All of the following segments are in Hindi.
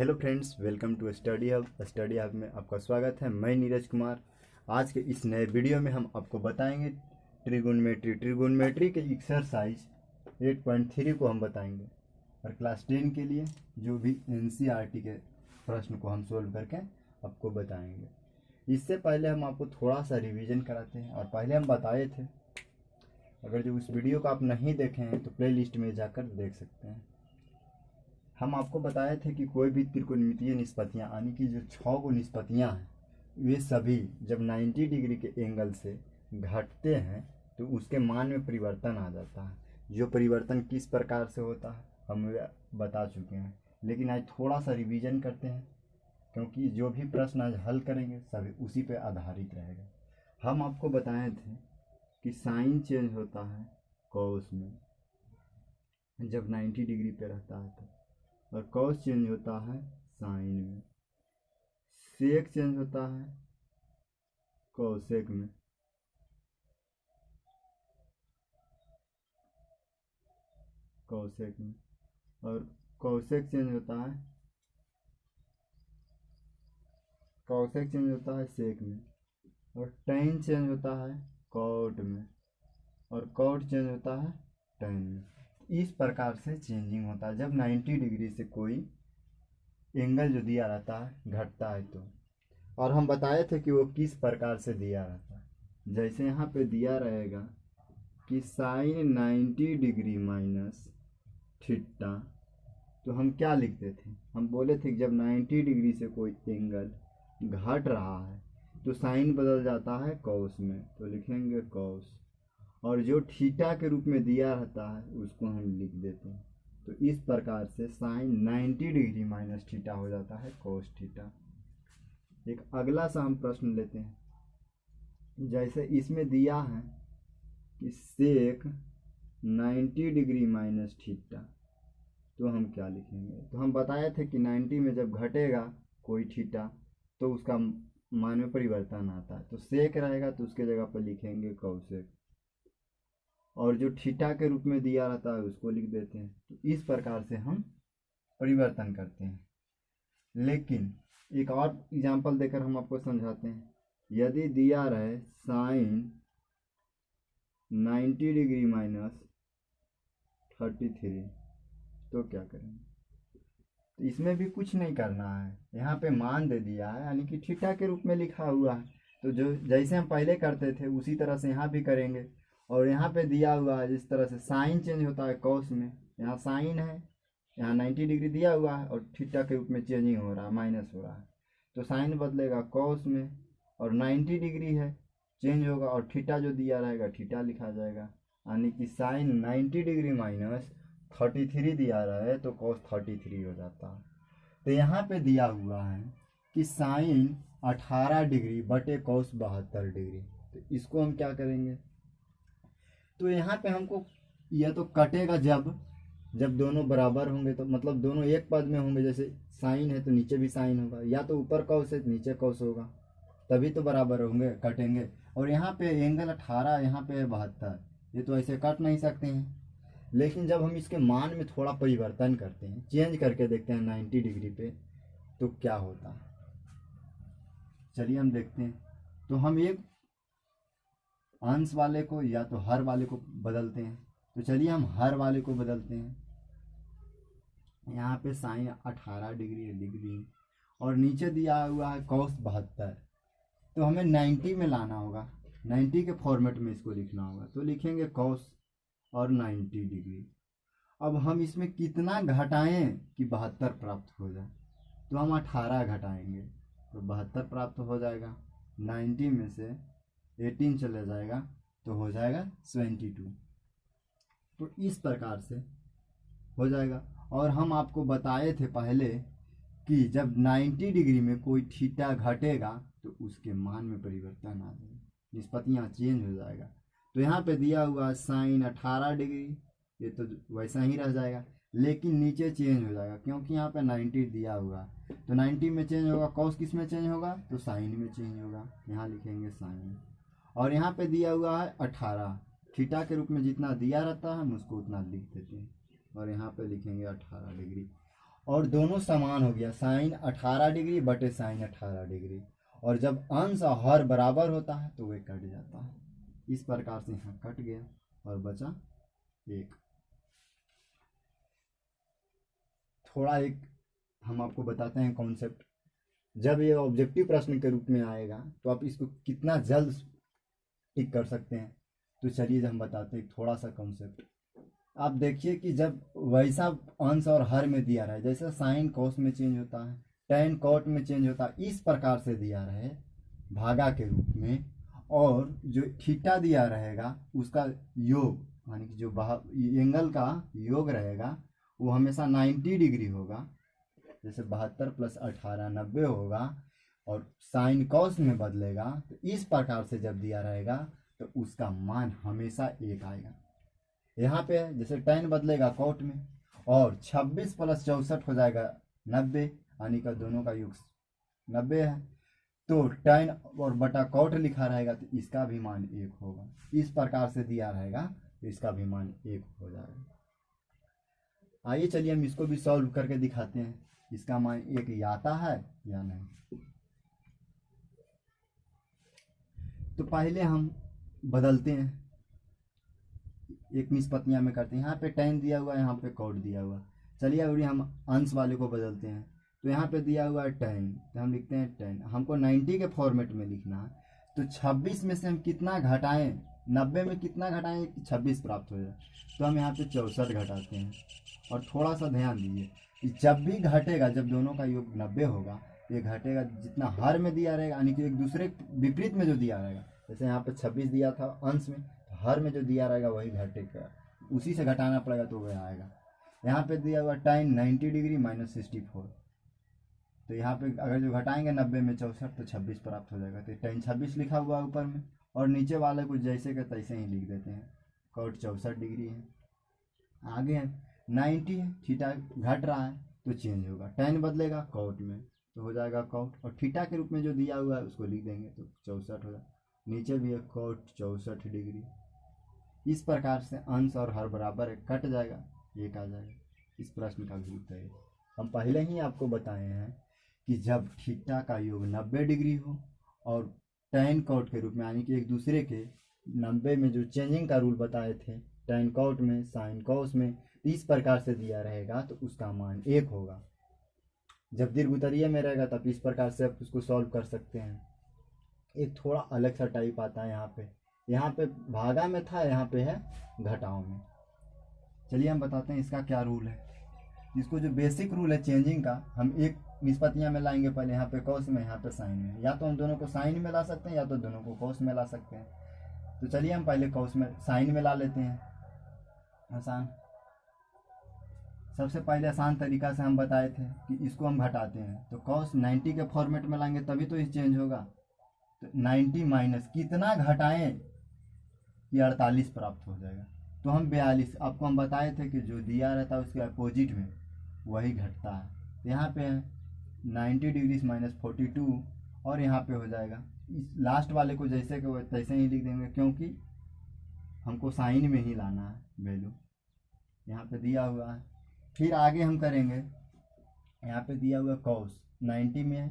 Hello friends, welcome to Study Hub में आपका स्वागत है। मैं नीरज कुमार। आज के इस नए वीडियो में हम आपको बताएंगे ट्रिगोनमेट्री के एक्सरसाइज 8.3 को हम बताएंगे और क्लास 10 के लिए जो भी एनसीईआरटी के प्रश्न को हम सोल्व करके आपको बताएंगे। इससे पहले हम आपको थोड़ा सा रिवीजन कराते हैं। और पहले हम बताए थे, अगर जो उस वीडियो को आप नहीं देखे हैं तो प्ले लिस्ट में जाकर देख सकते हैं। हम आपको बताए थे कि कोई भी त्रिकोणमितीय निष्पत्तियाँ यानी कि जो 6 गो निष्पत्तियाँ हैं, वे सभी जब 90 डिग्री के एंगल से घटते हैं तो उसके मान में परिवर्तन आ जाता है। जो परिवर्तन किस प्रकार से होता है हम बता चुके हैं, लेकिन आज थोड़ा सा रिवीजन करते हैं, क्योंकि जो भी प्रश्न आज हल करेंगे सभी उसी पे आधारित रहेगा। हम आपको बताए थे कि साइन चेंज होता है कॉस में जब 90 डिग्री पे रहता है तो, और कॉस चेंज होता है साइन में, सेक चेंज होता है कॉसेक में, और कॉसेक चेंज होता है सेक में, और टैन चेंज होता है कॉट में, और कॉट चेंज होता है टैन में। इस प्रकार से चेंजिंग होता है जब 90 डिग्री से कोई एंगल जो दिया रहता है घटता है तो। और हम बताए थे कि वो किस प्रकार से दिया रहता है। जैसे यहाँ पे दिया रहेगा कि साइन 90 डिग्री माइनस थीटा, तो हम क्या लिखते थे, हम बोले थे कि जब 90 डिग्री से कोई एंगल घट रहा है तो साइन बदल जाता है कॉस में, तो लिखेंगे कॉस। और जो थीटा के रूप में दिया रहता है उसको हम लिख देते हैं। तो इस प्रकार से साइन 90 डिग्री माइनस थीटा हो जाता है कॉस थीटा। एक अगला सा हम प्रश्न लेते हैं। जैसे इसमें दिया है कि सेक 90 डिग्री माइनस थीटा, तो हम क्या लिखेंगे, तो हम बताए थे कि 90 में जब घटेगा कोई थीटा तो उसका मान में परिवर्तन आता है, तो सेक रहेगा तो उसके जगह पर लिखेंगे कॉसेक, और जो थीटा के रूप में दिया रहता है उसको लिख देते हैं। तो इस प्रकार से हम परिवर्तन करते हैं। लेकिन एक और एग्जांपल देकर हम आपको समझाते हैं। यदि दिया रहे साइन 90 डिग्री माइनस 33, तो क्या करेंगे, तो इसमें भी कुछ नहीं करना है, यहाँ पे मान दे दिया है यानी कि थीटा के रूप में लिखा हुआ है, तो जो जैसे हम पहले करते थे उसी तरह से यहाँ भी करेंगे। और यहाँ पे दिया हुआ है जिस तरह से साइन चेंज होता है कॉस में, यहाँ साइन है, यहाँ 90 डिग्री दिया हुआ है और थीटा के रूप में चेंजिंग हो रहा है, माइनस हो रहा है, तो साइन बदलेगा कॉस में, और 90 डिग्री है चेंज होगा और थीटा जो दिया रहेगा थीटा लिखा जाएगा, यानी कि साइन 90 डिग्री माइनस 33 दिया रहा है तो कॉस 33 हो जाता है। तो यहाँ पे दिया हुआ है कि साइन 18 डिग्री बटे कॉस 72 डिग्री, तो इसको हम क्या करेंगे, तो यहाँ पे हमको यह तो कटेगा जब दोनों बराबर होंगे, तो मतलब दोनों एक पद में होंगे। जैसे साइन है तो नीचे भी साइन होगा, या तो ऊपर कॉस है तो नीचे कॉस होगा, तभी तो बराबर होंगे, कटेंगे। और यहाँ पे एंगल 18, यहाँ पे है 72, ये तो ऐसे कट नहीं सकते हैं। लेकिन जब हम इसके मान में थोड़ा परिवर्तन करते हैं, चेंज करके देखते हैं 90 डिग्री पे, तो क्या होता है, चलिए हम देखते हैं। तो हम एक अंश वाले को या तो हर वाले को बदलते हैं, तो चलिए हम हर वाले को बदलते हैं। यहाँ पे साइन 18 डिग्री लिख दी, और नीचे दिया हुआ है कॉस 72, तो हमें 90 में लाना होगा, 90 के फॉर्मेट में इसको लिखना होगा, तो लिखेंगे कॉस और 90 डिग्री। अब हम इसमें कितना घटाएं कि 72 प्राप्त हो जाए, तो हम 18 घटाएंगे तो 72 प्राप्त हो जाएगा। 90 में से 18 चले जाएगा तो हो जाएगा 72। तो इस प्रकार से हो जाएगा। और हम आपको बताए थे पहले कि जब 90 डिग्री में कोई थीटा घटेगा तो उसके मान में परिवर्तन आ जाएगा, निष्पत्तियाँ चेंज हो जाएगा। तो यहाँ पे दिया हुआ साइन 18 डिग्री, ये तो वैसा ही रह जाएगा, लेकिन नीचे चेंज हो जाएगा क्योंकि यहाँ पे 90 दिया हुआ, तो 90 में चेंज होगा, कॉस किस में चेंज होगा, तो साइन में चेंज होगा, यहाँ लिखेंगे साइन। और यहाँ पे दिया हुआ है 18, थीटा के रूप में जितना दिया रहता है हम उसको उतना लिख देते हैं, और यहाँ पे लिखेंगे 18 डिग्री। और दोनों समान हो गया, साइन 18 डिग्री बटे साइन 18 डिग्री। और जब अंश और हर बराबर होता है तो वे कट जाता है। इस प्रकार से यहाँ कट गया और बचा 1। थोड़ा एक हम आपको बताते हैं कॉन्सेप्ट। जब ये ऑब्जेक्टिव प्रश्न के रूप में आएगा तो आप इसको कितना जल्द टिक कर सकते हैं, तो चलिए हम बताते हैं थोड़ा सा कॉन्सेप्ट। आप देखिए कि जब वैसा अंश और हर में दिया रहा है, जैसे साइन कोस में चेंज होता है, टेन कॉट में चेंज होता है, इस प्रकार से दिया रहे भागा के रूप में, और जो थीटा दिया रहेगा उसका योग यानी कि जो एंगल का योग रहेगा वो हमेशा 90 डिग्री होगा, जैसे 72 + 18 90 होगा, और साइन कॉस में बदलेगा। तो इस प्रकार से जब दिया रहेगा तो उसका मान हमेशा 1 आएगा। यहाँ पे जैसे टेन बदलेगा कॉट में, और 26 + 64 हो जाएगा 90, यानी कि दोनों का योग 90 है। तो टेन और बटा कॉट लिखा रहेगा तो इसका भी मान 1 होगा। इस प्रकार से दिया रहेगा तो इसका भी मान 1 हो जाएगा। आइए चलिए हम इसको भी सॉल्व करके दिखाते हैं, इसका मान 1 आता है या नहीं। तो पहले हम बदलते हैं, एक निष्पत्तियां में करते हैं। यहाँ पे टेन दिया हुआ है, यहाँ पे कॉट दिया हुआ। चलिए अभी हम अंश वाले को बदलते हैं। तो यहाँ पे दिया हुआ है टेन, तो हम लिखते हैं टेन। हमको 90 के फॉर्मेट में लिखना है, तो 26 में से हम कितना घटाएं, 90 में कितना घटाएं कि 26 प्राप्त हो जाए। तो हम यहाँ पे 64 घटाते हैं। और थोड़ा सा ध्यान दीजिए कि जब भी घटेगा, जब दोनों का योग 90 होगा, ये घटेगा जितना हर में दिया रहेगा, यानी कि एक दूसरे विपरीत में जो दिया रहेगा। जैसे यहाँ पे 26 दिया था अंश में, तो हर में जो दिया रहेगा वही घटेगा, उसी से घटाना पड़ेगा तो वह आएगा। यहाँ पे दिया हुआ टाइम 90 डिग्री -64, तो यहाँ पे अगर जो घटाएंगे 90 में 64 तो 26 प्राप्त हो जाएगा। तो टाइम 26 लिखा हुआ है ऊपर में, और नीचे वाले को जैसे के तैसे ही लिख देते हैं। कॉट 64 डिग्री है। आगे 90 है, थीटा घट रहा है तो चेंज होगा, टेन बदलेगा कॉट में तो हो जाएगा कॉट, और थीटा के रूप में जो दिया हुआ है उसको लिख देंगे तो 64 हो जाएगा। नीचे भी है कॉट 64 डिग्री। इस प्रकार से अंश और हर बराबर है, कट जाएगा, 1 आ जाएगा। इस प्रश्न का भी उत्तर है। हम पहले ही आपको बताए हैं कि जब थीटा का योग 90 डिग्री हो और टेन कॉट के रूप में, यानी कि एक दूसरे के 90 में जो चेंजिंग का रूल बताए थे, टेन कॉट में साइन कॉस में, इस प्रकार से दिया रहेगा तो उसका मान 1 होगा। जब दीर्घ उत्तरीय में रहेगा तब इस प्रकार से आप उसको सॉल्व कर सकते हैं। एक थोड़ा अलग सा टाइप आता है यहाँ पे भागा में था, यहाँ पे है घटाओ में। चलिए हम बताते हैं इसका क्या रूल है। इसको जो बेसिक रूल है चेंजिंग का, हम एक निष्पत्तियां में लाएंगे, पहले यहाँ पे कॉस में, यहाँ पे साइन में। या तो हम दोनों को साइन में ला सकते हैं या तो दोनों को कॉस में ला सकते हैं। तो चलिए हम पहले कॉस में साइन में ला लेते हैं। आसान, सबसे पहले आसान तरीका से हम बताए थे कि इसको हम घटाते हैं, तो कॉस 90 के फॉर्मेट में लाएंगे तभी तो ये चेंज होगा। तो 90 माइनस कितना घटाएं कि 48 प्राप्त हो जाएगा। तो हम 42, आपको हम बताए थे कि जो दिया रहता है उसके अपोजिट में वही घटता है। तो यहाँ पे है 90 डिग्री -42, और यहाँ पे हो जाएगा, इस लास्ट वाले को जैसे कि तैसे ही लिख देंगे, क्योंकि हमको साइन में ही लाना है वैल्यू, यहाँ पे दिया हुआ है। फिर आगे हम करेंगे, यहाँ पे दिया हुआ कॉस 90 में है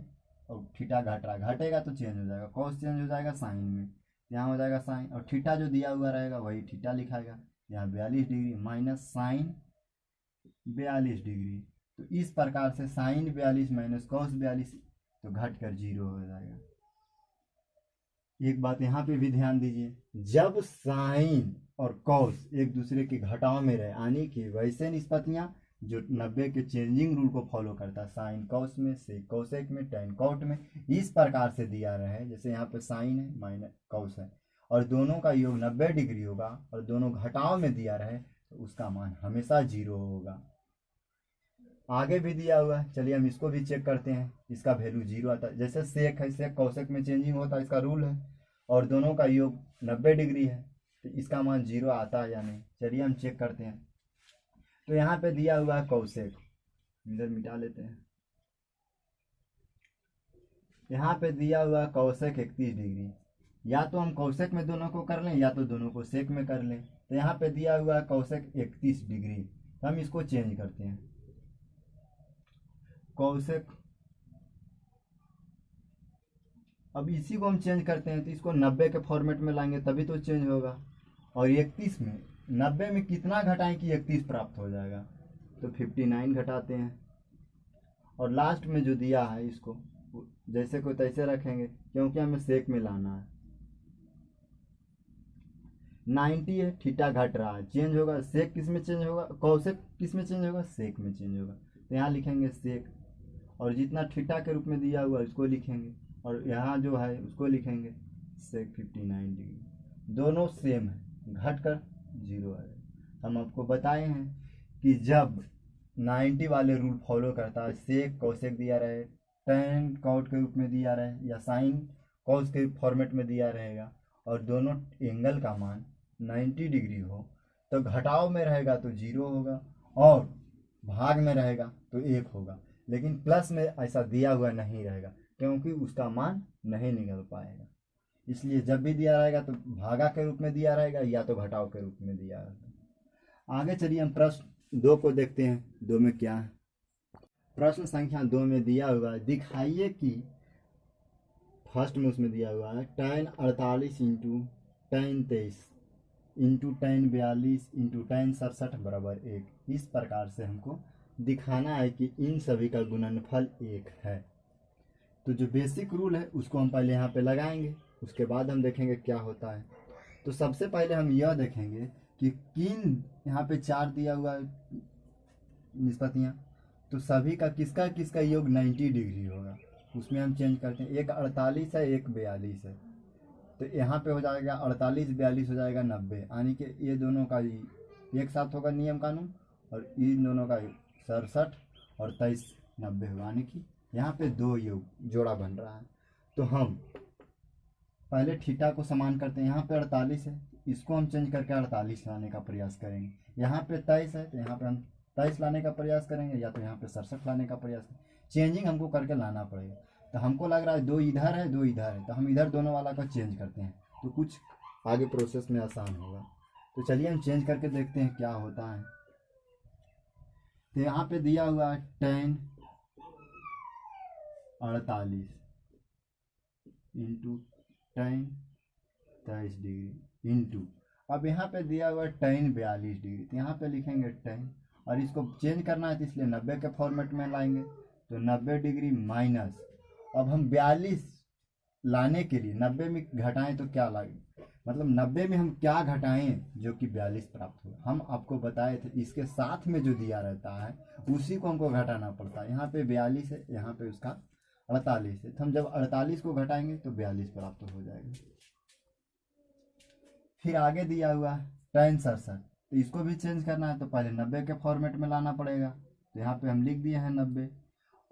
और थीटा घट रहा, घटेगा तो चेंज हो जाएगा, कॉस चेंज हो जाएगा साइन में, यहाँ हो जाएगा साइन, और थीटा जो दिया हुआ रहेगा वही थीटा लिखाएगा। यहाँ 42 डिग्री माइनस साइन 42 डिग्री। तो इस प्रकार से साइन 42 माइनस कॉस 42 तो घट कर 0 हो जाएगा। एक बात यहाँ पे भी ध्यान दीजिए, जब साइन और कॉस एक दूसरे के घटाव में रहे, यानी कि वैसे निष्पत्तियां जो 90 के चेंजिंग रूल को फॉलो करता है, साइन कॉस में, सेक कोसेक में, टेन कॉट में, इस प्रकार से दिया रहे। जैसे यहाँ पे साइन है माइनस कॉस है और दोनों का योग 90 डिग्री होगा और दोनों घटाव में दिया रहे तो उसका मान हमेशा 0 होगा। आगे भी दिया हुआ है, चलिए हम इसको भी चेक करते हैं, इसका वैल्यू 0 आता है। जैसे सेक है, सेक कोसेक में चेंजिंग होता है, इसका रूल है, और दोनों का योग 90 डिग्री है, तो इसका मान 0 आता है या नहीं, चलिए हम चेक करते हैं। तो यहाँ पे दिया हुआ है कोसेक, इधर मिटा लेते हैं। यहाँ पे दिया हुआ है कोसेक 31 डिग्री, या तो हम कोसेक में दोनों को कर लें या तो दोनों को सेक में कर लें। तो यहाँ पे दिया हुआ है कोसेक 31 डिग्री, तो हम इसको चेंज करते हैं। कौशेक। अब इसी को हम चेंज करते हैं तो इसको 90 के फॉर्मेट में लाएंगे तभी तो चेंज होगा। और 31 में 90 में कितना घटाएं कि 31 प्राप्त हो जाएगा, तो 59 घटाते हैं। और लास्ट में जो दिया है इसको जैसे को तैसे रखेंगे क्योंकि हमें सेक में लाना है। 90 है, थीटा घट रहा है, चेंज होगा, सेक किस में चेंज होगा, कौशेक किस में चेंज होगा, सेक में चेंज होगा। तो यहाँ लिखेंगे सेक, और जितना थीटा के रूप में दिया हुआ है उसको लिखेंगे, और यहाँ जो है उसको लिखेंगे सेक 59 डिग्री। दोनों सेम है, घट कर 0 है। हम आपको बताए हैं कि जब 90 वाले रूल फॉलो करता है, सेक कौशेक दिया रहे, टेन कॉट के रूप में दिया रहे, या साइन कॉस के फॉर्मेट में दिया रहेगा, और दोनों एंगल का मान 90 डिग्री हो, तो घटाव में रहेगा तो 0 होगा, और भाग में रहेगा तो 1 होगा। लेकिन प्लस में ऐसा दिया हुआ नहीं रहेगा क्योंकि उसका मान नहीं निकल पाएगा। इसलिए जब भी दिया रहेगा तो भागा के रूप में दिया रहेगा या तो घटाव के रूप में दिया रहेगा। आगे चलिए हम प्रश्न 2 को देखते हैं। 2 में क्या है। प्रश्न संख्या 2 में दिया हुआ है, दिखाइए कि फर्स्ट में उसमें दिया हुआ है tan 48 into tan 23 into tan 42 into tan 67 बराबर 1। इस प्रकार से हमको दिखाना है कि इन सभी का गुणनफल 1 है। तो जो बेसिक रूल है उसको हम पहले यहाँ पे लगाएंगे, उसके बाद हम देखेंगे क्या होता है। तो सबसे पहले हम यह देखेंगे कि किन यहाँ पे 4 दिया हुआ है निष्पत्तियाँ, तो सभी का किसका किसका योग 90 डिग्री होगा। उसमें हम चेंज करते हैं, एक 48 है, एक 42 है, तो यहाँ पे हो जाएगा 48 42 हो जाएगा 90, यानी कि ये दोनों का एक साथ होगा नियम कानून, और इन दोनों का 67 और 23 90 होगा, यानी कि यहाँ पे 2 योग जोड़ा बन रहा है। तो हम पहले थीटा को समान करते हैं। यहाँ पे 48 है, इसको हम चेंज करके 48 लाने का प्रयास करेंगे। यहाँ पे 23 है तो यहाँ पे हम 23 लाने का प्रयास करेंगे, या तो यहाँ पे 67 लाने का प्रयास करेंगे। चेंजिंग हमको करके लाना पड़ेगा। तो हमको लग रहा है 2 इधर है 2 इधर है, तो हम इधर दोनों वाला का चेंज करते हैं, तो कुछ आगे प्रोसेस में आसान होगा। तो चलिए हम चेंज करके देखते हैं क्या होता है। तो यहाँ पे दिया हुआ है tan 48 into tan 23 degree into, अब यहाँ पे दिया हुआ है tan 42 डिग्री, तो यहाँ पे लिखेंगे tan, और इसको चेंज करना है तो इसलिए 90 के फॉर्मेट में लाएंगे, तो 90 डिग्री माइनस, अब हम 42 लाने के लिए 90 में घटाएं तो क्या लागे, मतलब 90 में हम क्या घटाएं जो कि 42 प्राप्त हो। हम आपको बताए थे इसके साथ में जो दिया रहता है उसी को हमको घटाना पड़ता है। यहाँ पे 42 है, यहाँ पे उसका 48 है, तो हम जब 48 को घटाएंगे तो 42 प्राप्त हो जाएगा। फिर आगे दिया हुआ है tan 67, तो इसको भी चेंज करना है तो पहले 90 के फॉर्मेट में लाना पड़ेगा, तो यहाँ पे हम लिख दिए हैं 90।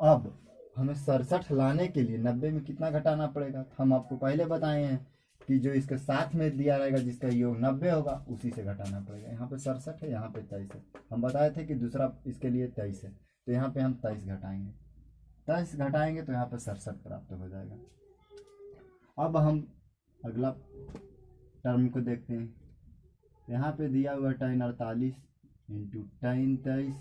अब हमें 67 लाने के लिए 90 में कितना घटाना पड़ेगा, तो हम आपको पहले बताए हैं कि जो इसके साथ में दिया रहेगा जिसका योग 90 होगा उसी से घटाना पड़ेगा। यहाँ पे 67 है, यहाँ पे 23 है, हम बताए थे कि दूसरा इसके लिए 23 है, तो यहाँ पे हम 23 घटाएंगे, 23 घटाएंगे तो यहाँ पे 67 प्राप्त हो जाएगा। अब हम अगला टर्म को देखते हैं। यहाँ पे दिया हुआ tan 48 इंटू tan 23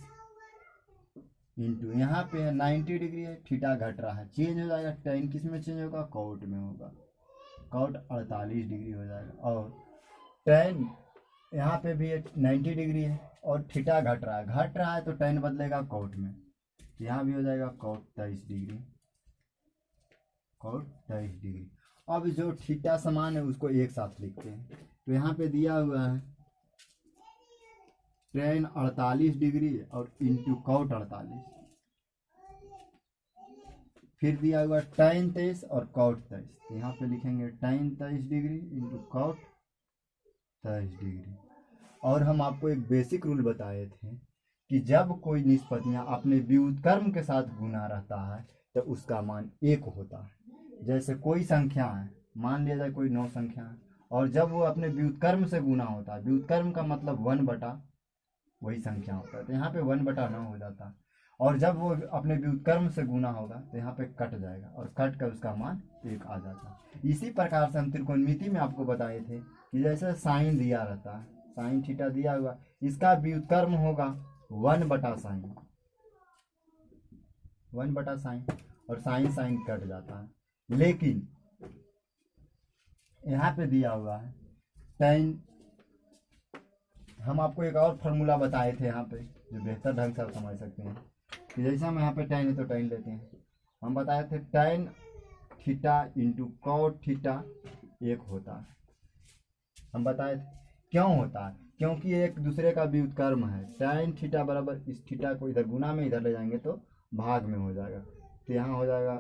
इंटू, यहाँ पे 90 डिग्री है, थीटा घट रहा है, चेंज हो जाएगा, tan किस में चेंज होगा, कॉट में होगा, कॉट 48 डिग्री हो जाएगा। और tan यहाँ पे भी 90 डिग्री है और थीटा घट रहा है तो tan बदलेगा कॉट में, यहाँ भी हो जाएगा कॉट 23 डिग्री, कॉट 23 डिग्री। अब जो थीटा समान है उसको एक साथ लिखते हैं, तो यहाँ पे दिया हुआ है tan 48 डिग्री और इंटू कॉट 48, फिर दिया हुआ tan 23 और कॉट 23, तो यहाँ पे लिखेंगे tan 23 degree into cot 23 degree. और हम आपको एक बेसिक रूल बताए थे कि जब कोई निष्पत्तियाँ अपने व्युत्क्रम के साथ गुना रहता है तो उसका मान 1 होता है। जैसे कोई संख्या है, मान लिया जाए कोई 9 संख्या है, और जब वो अपने व्युत्क्रम से गुना होता है, व्युत्क्रम का मतलब 1 बटा वही संख्या होता है, तो यहाँ पे 1 बटा 9 हो जाता है। और जब वो अपने व्युत्क्रम से गुना होगा तो यहाँ पे कट जाएगा, और कट कर उसका मान 1 आ जाता है। इसी प्रकार से हम त्रिकोणमिति में आपको बताए थे कि जैसे साइन दिया रहता है, साइन थीटा दिया हुआ, इसका व्युत्क्रम होगा 1 बटा साइन, 1/sin, और साइन साइन कट जाता है। लेकिन यहाँ पे दिया हुआ है tan, हम आपको एक और फार्मूला बताए थे यहाँ पे जो बेहतर ढंग से आप समझ सकते हैं कि जैसे हम यहाँ पे tan है तो tan लेते हैं। हम बताए थे tan theta into cot theta एक होता है। हम बताए थे क्यों होता है, क्योंकि एक दूसरे का व्युत्क्रम है। tan थीटा बराबर इस थीटा को इधर गुना में इधर ले जाएंगे तो भाग में हो जाएगा, तो यहाँ हो जाएगा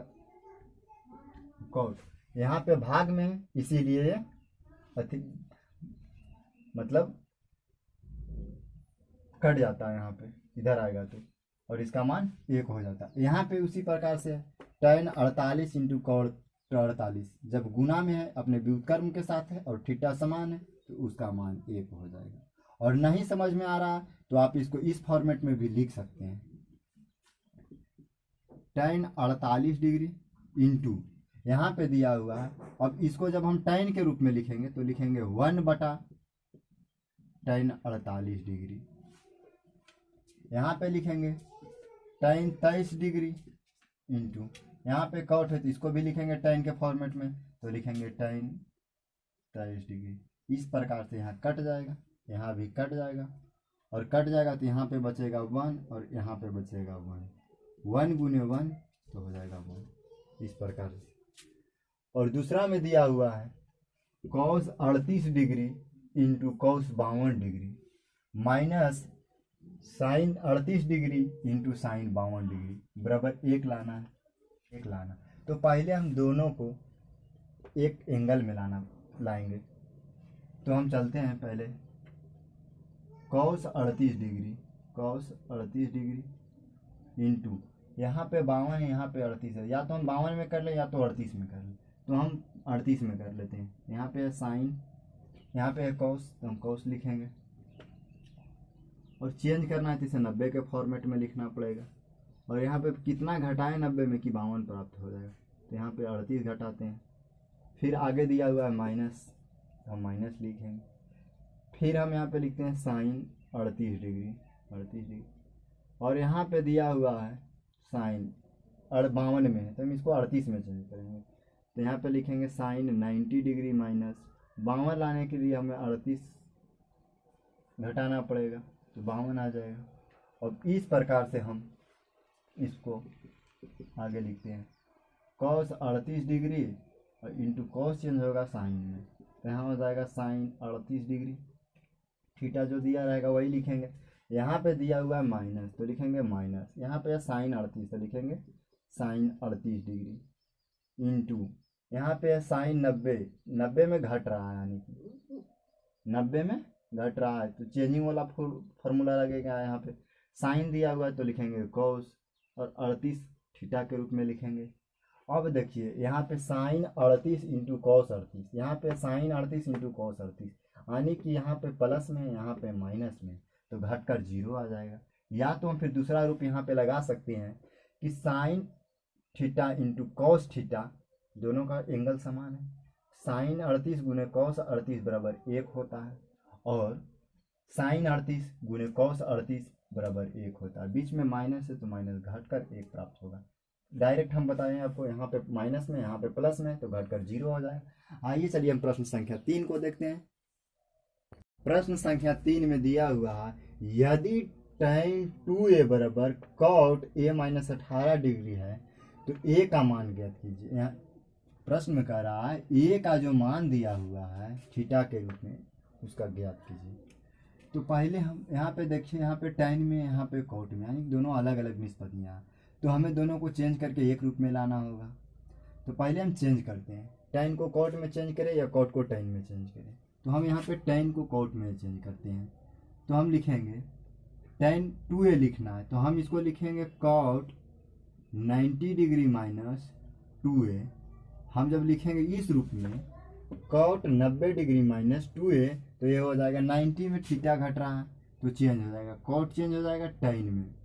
कॉट, यहाँ पे भाग में है इसीलिए मतलब कट जाता है यहाँ पे, इधर आएगा तो, और इसका मान 1 हो जाता है। यहाँ पे उसी प्रकार से tan 48 इंटू कॉट 48 जब गुना में है अपने व्युत्क्रम के साथ है और थीटा समान है तो उसका मान 1 हो जाएगा। और नहीं समझ में आ रहा तो आप इसको इस फॉर्मेट में भी लिख सकते हैं, tan 48 डिग्री इंटू यहाँ पे दिया हुआ है। अब इसको जब हम tan के रूप में लिखेंगे तो लिखेंगे 1/tan 48 डिग्री। यहाँ पे लिखेंगे tan 23 डिग्री इंटू यहाँ पे कॉट है तो इसको भी लिखेंगे tan के फॉर्मेट में तो लिखेंगे tan 23 डिग्री। इस प्रकार से यहाँ कट जाएगा, यहाँ भी कट जाएगा, और कट जाएगा तो यहाँ पे बचेगा 1 और यहाँ पे बचेगा 1 गुने 1 तो हो जाएगा 1, इस प्रकार से। और दूसरा में दिया हुआ है cos 38 degree into cos 52 degree minus sin 38 degree into sin 52 degree बराबर 1 लाना है, 1 लाना। तो पहले हम दोनों को एक एंगल में लाएंगे। तो हम चलते हैं पहले cos 38 डिग्री इंटू यहाँ पे 52 यहाँ पे 38 है, या तो हम 52 में कर लें या तो 38 में कर लें, तो हम 38 में कर लेते हैं। यहाँ पे है साइन, यहाँ पे है cos, तो हम cos लिखेंगे, और चेंज करना है तो इसे 90 के फॉर्मेट में लिखना पड़ेगा। और यहाँ पे कितना घटाएं 90 में कि 52 प्राप्त हो जाएगा, तो यहाँ पे 38 घटाते हैं। फिर आगे दिया हुआ है माइनस, तो हम माइनस लिखेंगे। फिर हम यहाँ पे लिखते हैं साइन 38 डिग्री, और यहाँ पे दिया हुआ है साइन 52 में है तो हम इसको 38 में चेंज करेंगे। तो यहाँ पे लिखेंगे साइन 90 डिग्री माइनस 52 लाने के लिए हमें 38 घटाना पड़ेगा तो 52 आ जाएगा। और इस प्रकार से हम इसको आगे लिखते हैं cos 38 डिग्री और इंटू cos चेंज होगा साइन में, तो यहाँ हो जाएगा साइन 38 डिग्री। थीटा जो दिया रहेगा वही लिखेंगे। यहाँ पे दिया हुआ है माइनस तो लिखेंगे माइनस, यहाँ पे साइन 38 तो लिखेंगे साइन 38 डिग्री इंटू यहाँ पे है साइन 90 में घट रहा है, यानी कि 90 में घट रहा है तो चेंजिंग वाला फॉर्मूला लगेगा। यहाँ पे साइन दिया हुआ है तो लिखेंगे cos और 38 थीटा के रूप में लिखेंगे। अब देखिए यहाँ पे साइन 38 इंटू cos 38, यहाँ पे साइन 38 इंटू cos 38, यानी कि यहाँ पे प्लस में यहाँ पे माइनस में, तो घट कर 0 आ जाएगा। या तो हम फिर दूसरा रूप यहाँ पे लगा सकते हैं कि sine theta into cos theta, दोनों का एंगल समान है, साइन 38 गुने cos 38 बराबर 1 होता है, और साइन 38 गुने cos 38 बराबर 1 होता है। बीच में माइनस है तो माइनस घट कर 1 प्राप्त होगा। डायरेक्ट हम बताएं आपको, यहाँ पे माइनस में यहाँ पे प्लस में, तो घट कर 0 हो जाएगा। आइए चलिए हम प्रश्न संख्या 3 को देखते हैं। प्रश्न संख्या 3 में दिया हुआ है यदि tan 2a बराबर cot a माइनस 18 डिग्री है तो a का मान ज्ञात कीजिए। यहाँ प्रश्न में कह रहा है a का जो मान दिया हुआ है थीटा के रूप में उसका ज्ञात कीजिए। तो पहले हम यहाँ पे देखिए, यहाँ पे tan में यहाँ पे cot में, यानी दोनों अलग अलग निष्पत्तियाँ हैं, तो हमें दोनों को चेंज करके एक रूप में लाना होगा। तो पहले हम चेंज करते हैं, tan को cot में चेंज करें या cot को tan में चेंज करें। तो हम यहाँ पे tan को cot में चेंज करते हैं, तो हम लिखेंगे tan 2a लिखना है तो हम इसको लिखेंगे cot 90 डिग्री माइनस 2a। हम जब लिखेंगे इस रूप में cot 90 डिग्री माइनस 2a तो ये हो जाएगा 90 में थीटा घट रहा है तो चेंज हो जाएगा, cot चेंज हो जाएगा tan में,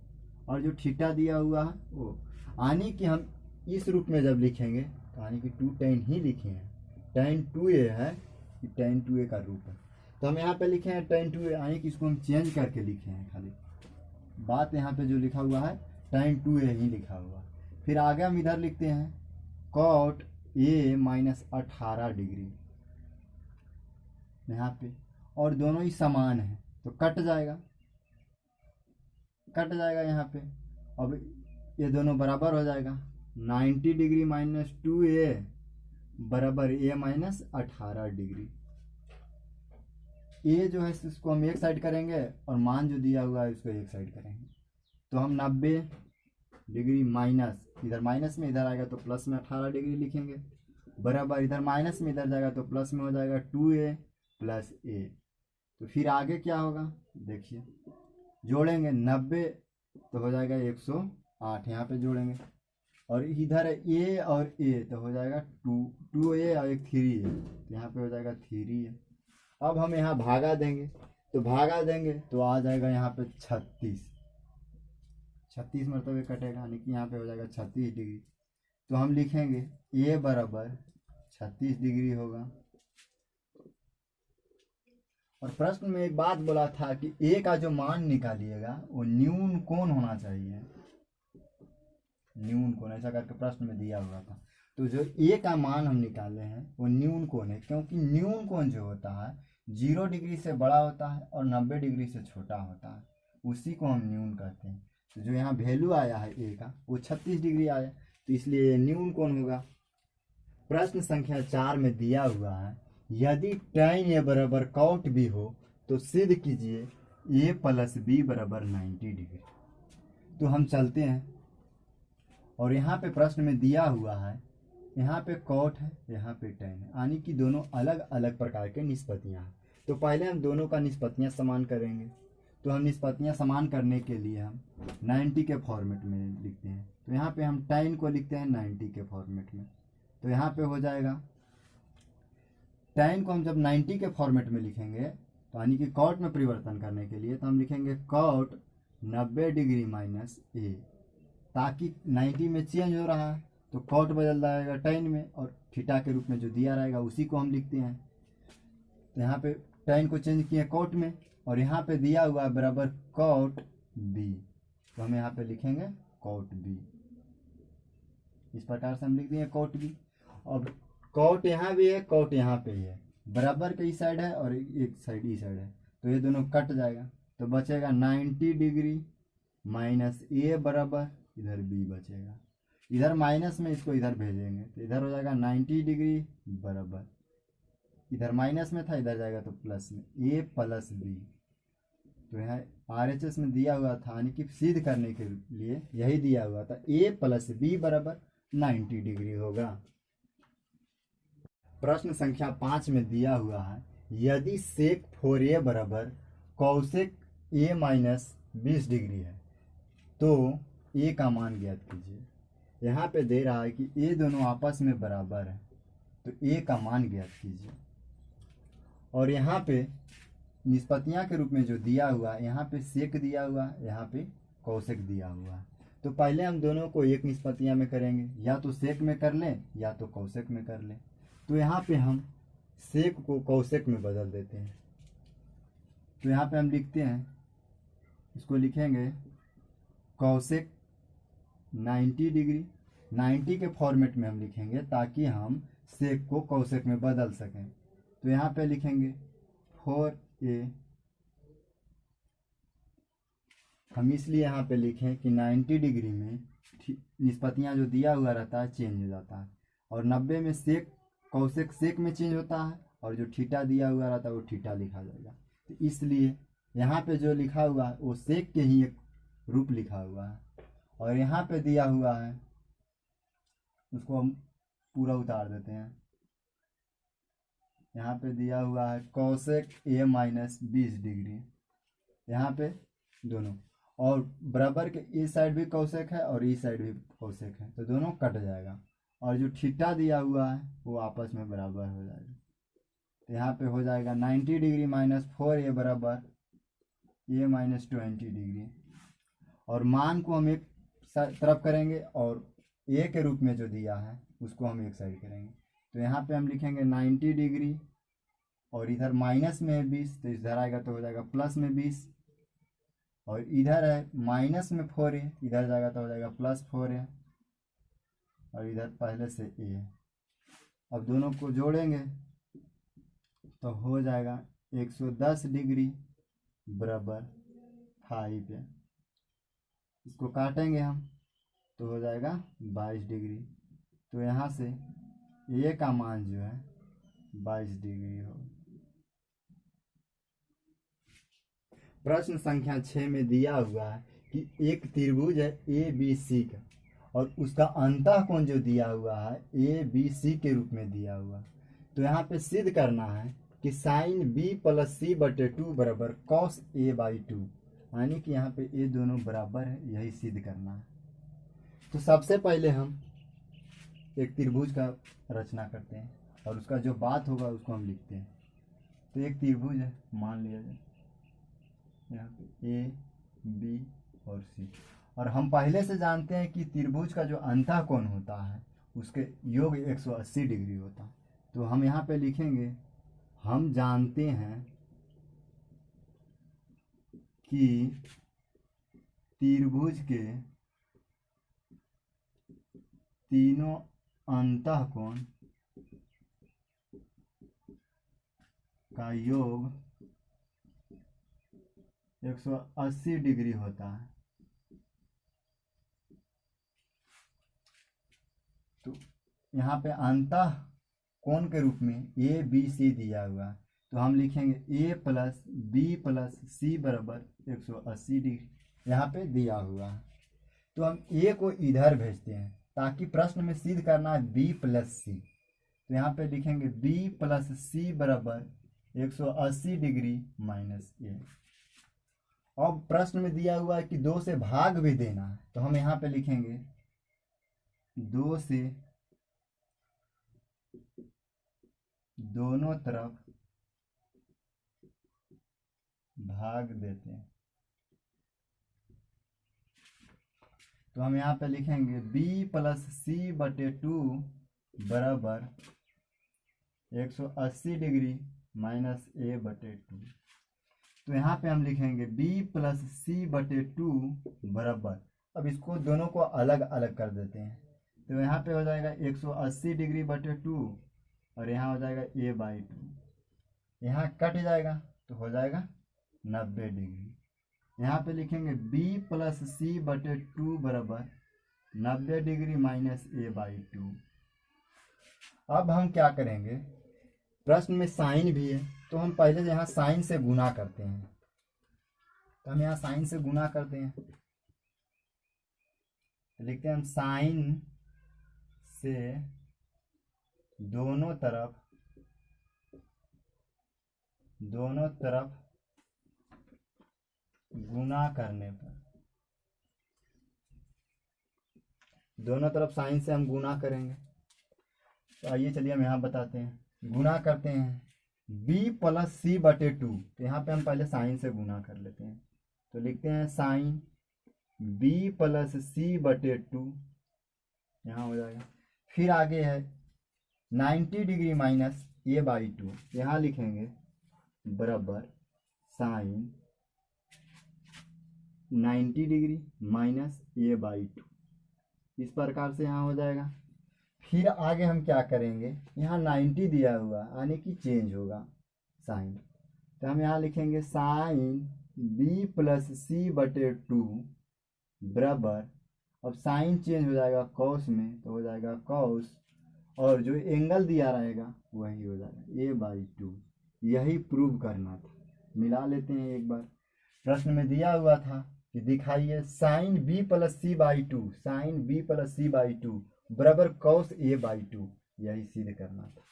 और जो थीटा दिया हुआ है वो, यानी कि हम इस रूप में जब लिखेंगे तो यानी कि 2 tan ही लिखे हैं, tan 2a है, tan 2a का रूप है। तो हम यहाँ पे लिखे हैं tan 2a, यानी कि इसको हम चेंज करके लिखे हैं, खाली बात यहाँ पे जो लिखा हुआ है tan 2a ही लिखा हुआ है। फिर आगे हम इधर लिखते हैं कॉट ए माइनस 18 डिग्री यहाँ पे, और दोनों ही समान है तो कट जाएगा यहाँ पे। अब ये दोनों बराबर हो जाएगा, 90 डिग्री माइनस 2a बराबर a माइनस 18 डिग्री। ए जो है इसको हम एक साइड करेंगे और मान जो दिया हुआ है उसको एक साइड करेंगे, तो हम 90 डिग्री माइनस, इधर माइनस में इधर आएगा तो प्लस में 18 डिग्री लिखेंगे, बराबर इधर माइनस में इधर जाएगा तो प्लस में हो जाएगा 2a प्लस a। तो फिर आगे क्या होगा देखिए, जोड़ेंगे 90 तो हो जाएगा 108, यहाँ पे जोड़ेंगे, और इधर a और a तो हो जाएगा 2a और एक 3a, तो यहाँ पे हो जाएगा 3a। अब हम यहाँ भागा देंगे तो आ जाएगा यहाँ पे 36 मरतबे कटेगा, यानी कि यहाँ पे हो जाएगा 36 डिग्री। तो हम लिखेंगे a बराबर 36 डिग्री होगा। और प्रश्न में एक बात बोला था कि a का जो मान निकालिएगा वो न्यून कोण होना चाहिए, न्यून कोण, ऐसा करके प्रश्न में दिया हुआ था। तो जो a का मान हम निकाले हैं वो न्यून कोण है, क्योंकि न्यून कोण जो होता है 0 डिग्री से बड़ा होता है और 90 डिग्री से छोटा होता है, उसी को हम न्यून कहते हैं। तो जो यहाँ वैल्यू आया है a का वो 36 डिग्री आया, तो इसलिए ये न्यून कोण होगा। प्रश्न संख्या 4 में दिया हुआ है, यदि tan a बराबर cot b हो तो सिद्ध कीजिए a प्लस b बराबर 90 डिग्री। तो हम चलते हैं, और यहाँ पे प्रश्न में दिया हुआ है, यहाँ पे cot है, यहाँ पे tan है, यानी कि दोनों अलग अलग प्रकार के निष्पत्तियाँ हैं। तो पहले हम दोनों का निष्पत्तियाँ समान करेंगे। तो हम निष्पत्तियाँ समान करने के लिए हम 90 के फॉर्मेट में लिखते हैं। तो यहाँ पे हम tan को लिखते हैं 90 के फॉर्मेट में, तो यहाँ पे हो जाएगा tan को हम जब 90 के फॉर्मेट में लिखेंगे, तो यानी कि cot में परिवर्तन करने के लिए, तो हम लिखेंगे cot 90 डिग्री माइनस a, ताकि 90 में चेंज हो रहा है तो cot बदल जाएगा tan में, और थीटा के रूप में जो दिया रहेगा उसी को हम लिखते हैं। तो यहाँ पे tan को चेंज किए cot में, और यहाँ पे दिया हुआ है बराबर cot b, तो हम यहाँ पे लिखेंगे cot b। इस प्रकार से हम लिख दिए cot b। अब cot यहाँ भी है, cot यहाँ पे है, बराबर के इस साइड है और एक साइड इस साइड है, तो ये दोनों कट जाएगा, तो बचेगा 90 डिग्री माइनस a बराबर इधर b बचेगा, इधर माइनस में इसको इधर भेजेंगे तो इधर हो जाएगा 90 डिग्री बराबर, इधर माइनस में था इधर जाएगा तो प्लस में a प्लस b। तो यहाँ RHS में दिया हुआ था, यानी कि सिद्ध करने के लिए यही दिया हुआ था, a प्लस b बराबर 90 डिग्री होगा। प्रश्न संख्या 5 में दिया हुआ है, यदि सेक 4a बराबर कौसेक a माइनस 20 डिग्री है तो a का मान ज्ञात कीजिए। यहाँ पे दे रहा है कि ये दोनों आपस में बराबर है, तो a का मान ज्ञात कीजिए। और यहाँ पे निष्पत्तियाँ के रूप में जो दिया हुआ है, यहाँ पे सेक दिया हुआ है, यहाँ पे कौशिक दिया हुआ है। तो पहले हम दोनों को एक निष्पत्तियाँ में करेंगे, या तो सेक में कर लें या तो कौशिक में कर लें। तो यहाँ पे हम सेक को कौशिक में बदल देते हैं। तो यहाँ पे हम लिखते हैं, इसको लिखेंगे कौशिक 90 डिग्री, 90 के फॉर्मेट में हम लिखेंगे ताकि हम सेक को कौशिक में बदल सकें। तो यहाँ पे लिखेंगे 4a, हम इसलिए यहाँ पे लिखें कि 90 डिग्री में निष्पत्तियाँ जो दिया हुआ रहता है चेंज हो जाता है, और 90 में सेक कौशिक सेक में चेंज होता है, और जो थीटा दिया हुआ रहता है वो थीटा लिखा जाएगा। तो इसलिए यहाँ पे जो लिखा हुआ है वो सेक के ही एक रूप लिखा हुआ है, और यहाँ पे दिया हुआ है उसको हम पूरा उतार देते हैं। यहाँ पे दिया हुआ है कौशिक a माइनस 20 डिग्री, यहाँ पे दोनों, और बराबर के इस साइड भी कौशिक है और इस साइड भी कौशिक है, तो दोनों कट जाएगा, और जो थीटा दिया हुआ है वो आपस में बराबर हो जाएगा। तो यहाँ पे हो जाएगा 90 डिग्री माइनस 4a बराबर a माइनस 20 डिग्री, और मान को हम एक तरफ करेंगे और a के रूप में जो दिया है उसको हम एक साइड करेंगे। तो यहाँ पे हम लिखेंगे 90 डिग्री, और इधर माइनस में है 20, तो इधर आएगा तो हो जाएगा प्लस में 20, और इधर है माइनस में 4a, इधर जाएगा तो हो जाएगा प्लस 4a। और इधर पहले से ए। अब दोनों को जोड़ेंगे तो हो जाएगा 110 डिग्री बराबर 5 है। इसको काटेंगे हम तो हो जाएगा 22 डिग्री। तो यहाँ से ए का मान जो है 22 डिग्री हो। प्रश्न संख्या 6 में दिया हुआ है कि एक त्रिभुज है ए बी सी का और उसका अंतःकोण जो दिया हुआ है ए बी सी के रूप में दिया हुआ। तो यहाँ पे सिद्ध करना है कि साइन बी प्लस सी बटे 2 बराबर कॉस ए बाई 2, यानी कि यहाँ पे ये दोनों बराबर है, यही सिद्ध करना है। तो सबसे पहले हम एक त्रिभुज का रचना करते हैं और उसका जो बात होगा उसको हम लिखते हैं। तो एक त्रिभुज है, मान लिया जाए यहाँ पे ए बी और सी, और हम पहले से जानते हैं कि त्रिभुज का जो अंतःकोण होता है उसके योग 180 डिग्री होता है। तो हम यहाँ पे लिखेंगे हम जानते हैं कि त्रिभुज के तीनों अंतःकोण का योग 180 डिग्री होता है। तो यहाँ पे अंतःकोण के रूप में ए बी सी दिया हुआ है, तो हम लिखेंगे ए प्लस बी प्लस सी बराबर 180 डिग्री यहाँ पे दिया हुआ है। तो हम ए को इधर भेजते हैं ताकि प्रश्न में सिद्ध करना है बी प्लस सी। तो यहाँ पे लिखेंगे बी प्लस सी बराबर 180 डिग्री माइनस ए। अब प्रश्न में दिया हुआ है कि 2 से भाग भी देना है, तो हम यहाँ पे लिखेंगे 2 से दोनों तरफ भाग देते हैं। तो हम यहाँ पे लिखेंगे b प्लस सी बटे 2 बराबर 180 डिग्री माइनस ए बटे 2। तो यहाँ पे हम लिखेंगे b प्लस सी बटे 2 बराबर, अब इसको दोनों को अलग अलग कर देते हैं। तो यहाँ पे हो जाएगा 180 डिग्री बटे 2 और यहाँ हो जाएगा ए बाई 2, यहाँ कट जाएगा तो हो जाएगा 90 डिग्री। यहाँ पे लिखेंगे b प्लस सी बटे 2 बराबर 90 डिग्री माइनस ए बाई 2। अब हम क्या करेंगे, प्रश्न में साइन भी है तो हम पहले यहाँ साइन से गुना करते हैं। तो हम यहाँ साइन से गुना करते हैं, तो लिखते हैं हम साइन से दोनों तरफ गुना करने पर, दोनों तरफ साइन से हम गुना करेंगे। तो आइए चलिए हम यहाँ बताते हैं, गुना करते हैं b प्लस सी बटे 2। तो यहाँ पे हम पहले साइन से गुना कर लेते हैं, तो लिखते हैं साइन b प्लस सी बटे 2, यहाँ हो जाएगा। फिर आगे है 90 डिग्री माइनस ए बाई 2, यहाँ लिखेंगे बराबर sine 90 degree minus A by 2, इस प्रकार से यहाँ हो जाएगा। फिर आगे हम क्या करेंगे, यहाँ 90 दिया हुआ यानी कि चेंज होगा साइन, तो हम यहाँ लिखेंगे साइन बी प्लस सी बटे 2 बराबर, अब साइन चेंज हो जाएगा कॉस में तो हो जाएगा कॉस, और जो एंगल दिया रहेगा वही हो जाएगा ए बाई 2। यही प्रूव करना था। मिला लेते हैं एक बार। प्रश्न में दिया हुआ था कि दिखाइए sine B plus C by 2, sine B plus C by 2 बराबर कॉस ए बाई 2, यही सिद्ध करना था।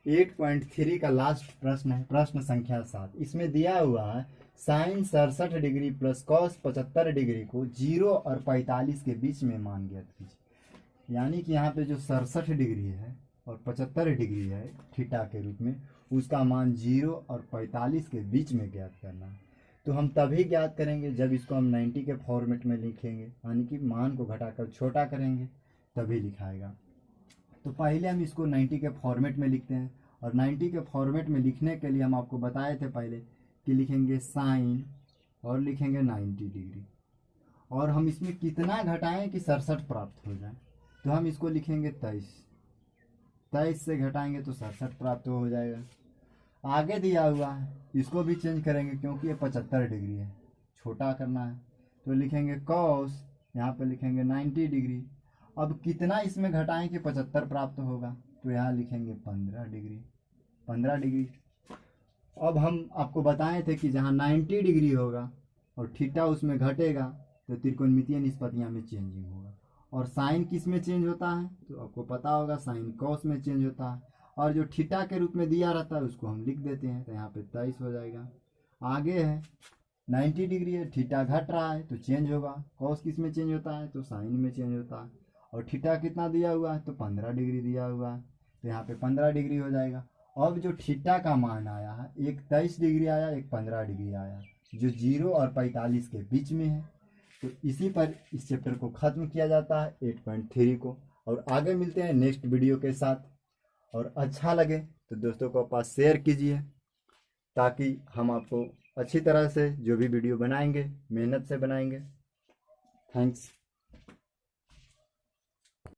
8.3 का लास्ट प्रश्न है, प्रश्न संख्या 7। इसमें दिया हुआ है sine 67 degree plus cos 75 degree को 0 और 45 के बीच में मान ज्ञात कीजिए। यानी कि यहाँ पे जो 67 डिग्री है और 75 डिग्री है थीटा के रूप में, उसका मान 0 और 45 के बीच में ज्ञात करना है। तो हम तभी ज्ञात करेंगे जब इसको हम 90 के फॉर्मेट में लिखेंगे, यानी कि मान को घटाकर छोटा करेंगे तभी लिखाएगा। तो पहले हम इसको 90 के फॉर्मेट में लिखते हैं, और 90 के फॉर्मेट में लिखने के लिए हम आपको बताए थे पहले कि लिखेंगे साइन और लिखेंगे 90 डिग्री, और हम इसमें कितना घटाएं कि 67 प्राप्त हो जाए। तो हम इसको लिखेंगे 23। 23 से घटाएंगे तो 67 प्राप्त हो जाएगा। आगे दिया हुआ है, इसको भी चेंज करेंगे क्योंकि ये 75 डिग्री है, छोटा करना है। तो लिखेंगे कॉस, यहाँ पे लिखेंगे 90 डिग्री। अब कितना इसमें घटाएं कि 75 प्राप्त होगा, तो यहाँ लिखेंगे 15 डिग्री। 15 डिग्री। अब हम आपको बताए थे कि जहाँ 90 डिग्री होगा और थीटा उसमें घटेगा तो त्रिकोणमितीय निष्पत्तियाँ में चेंजिंग होगा। और साइन किस में चेंज होता है, तो आपको पता होगा साइन कॉस में चेंज होता है। और जो थीटा के रूप में दिया रहता है उसको हम लिख देते हैं, तो यहाँ पे 23 हो जाएगा। आगे है 90 डिग्री है, थीटा घट रहा है तो चेंज होगा। कॉस किस में चेंज होता है, तो साइन में चेंज होता है। और थीटा कितना दिया हुआ है, तो 15 डिग्री दिया हुआ है, तो यहाँ पे 15 डिग्री हो जाएगा। अब जो थीटा का मान आया है, एक 23 डिग्री आया, एक 15 डिग्री आया, जो 0 और 45 के बीच में है। तो इसी पर इस चैप्टर को ख़त्म किया जाता है 8.3 को। और आगे मिलते हैं नेक्स्ट वीडियो के साथ। और अच्छा लगे तो दोस्तों को पास शेयर कीजिए, ताकि हम आपको अच्छी तरह से जो भी वीडियो बनाएंगे मेहनत से बनाएंगे। थैंक्स।